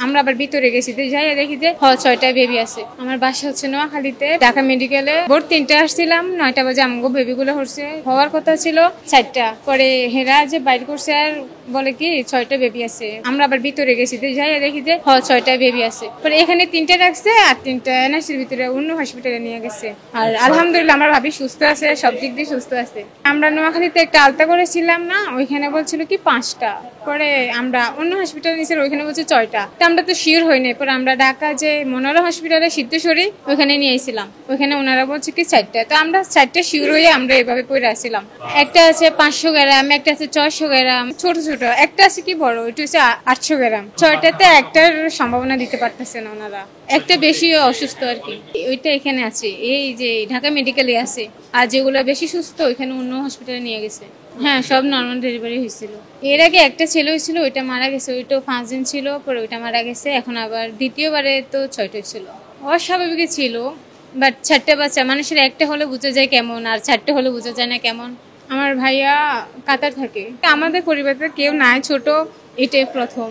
আমরা আবার ভিতরে গেছি, যাই দেখি যে 6টা বেবি আছে। আমার বাসা হচ্ছে নোয়াখালীতে, ঢাকা মেডিকেলে ভোর 3টে আসছিলাম, 9টা বাজে আমাকে বেবি গুলো হচ্ছে। হওয়ার কথা ছিল 4টা, পরে হেরা যে বাইর করছে আর বলে কি 6টা বেবি আছে। আমরা আবার ভিতরে গেছি, যাই দেখি যে 6টা বেবি আছে। পরে এখানে 3টে রাখছে আর 3টা এনআরসির ভিতরে অন্য হসপিটালে নিয়ে গেছে। আর আলহামদুলিল্লাহ আমার ভাবি সুস্থ আছে, সব দিক দিয়ে সুস্থ আছে। আমরা নোয়াখালীতে একটা আলতা করেছিলাম না, ওইখানে বলছিল কি 5টা, পরে আমরা অন্য হসপিটালে নিয়েছি, ওইখানে বলছে 6টা। আমরা তো শিওর হই নাই, পরে আমরা ঢাকা যে মনোরা হসপিটালে সিদ্ধেশ্বরী ওইখানে নিয়ে এসেছিলাম, ওইখানে ওনারা বলছে কি 4টা। তো আমরা 4টা শিওর হয়ে আমরা এভাবে পড়ে আসছিলাম। একটা আছে 500 গ্রাম, একটা আছে 600 গ্রাম, ছোট ছোট, একটা আছে কি বড়, ওইটা হচ্ছে 800 গ্রাম। 6টাতে একটার সম্ভাবনা দিতে পারতেছে না ওনারা, একটা বেশি অসুস্থ আর কি, ওইটা এখানে আছে, এই যে ঢাকা মেডিকেলে আছে। আর যেগুলো বেশি সুস্থ ওইখানে অন্য হসপিটালে নিয়ে গেছে। হ্যাঁ, সব নর্মাল ডেলিভারি হয়েছিল। এর আগে একটা ছেলে হয়েছিল, ওইটা মারা গেছে, ওইটাও 5 দিন ছিল, পরে ওইটা মারা গেছে। এখন আবার দ্বিতীয়বারে তো 6টা ছিল। অস্বাভাবিক ছিল, বাট 4টে বাচ্চা, মানুষের একটা হলে বোঝা যায় কেমন, আর 4টে হলে বোঝা যায় না কেমন। আমার ভাইয়া কাতার থাকে, আমাদের পরিবারে কেউ নাই, ছোট, এটাই প্রথম।